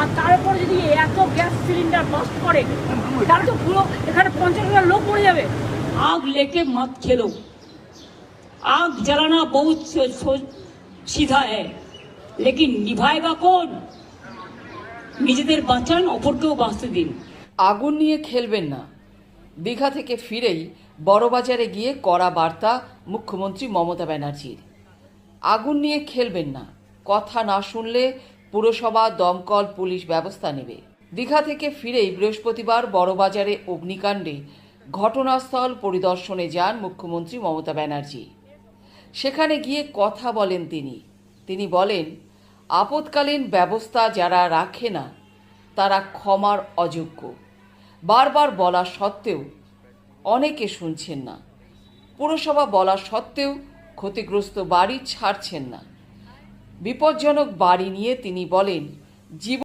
আর তারপরে যদি এত গ্যাস সিলিন্ডার বাস্ট করে তাহলে তো পুরো এখানে 50,000 লোক মরে যাবে। आग लेके मत खेलो, आग जलाना बहुत सीधा है, लेकिन निभाएगा कौन? নিজেদের বাঁচান, অপরকেও বাঁচতে দিন। আগুন নিয়ে খেলবেন না। দীঘা থেকে ফিরেই বড়বাজারে গিয়ে কড়া বার্তা মুখ্যমন্ত্রী মমতা ব্যানার্জির। আগুন নিয়ে খেলবেন না, কথা না শুনলে পুরসভা, দমকল, পুলিশ ব্যবস্থা নেবে। দীঘা থেকে ফিরেই বৃহস্পতিবার বড়বাজারে অগ্নিকাণ্ডে ঘটনাস্থল পরিদর্শনে যান মুখ্যমন্ত্রী মমতা ব্যানার্জি। সেখানে গিয়ে কথা বলেন তিনি বলেন, আপৎকালীন ব্যবস্থা যারা রাখে না তারা ক্ষমার অযোগ্য। বারবার বলা সত্ত্বেও অনেকে শুনছেন না। পুরসভা বলা সত্ত্বেও ক্ষতিগ্রস্ত বাড়ি ছাড়ছেন না। বিপজ্জনক বাড়ি নিয়ে তিনি বলেন, জীবন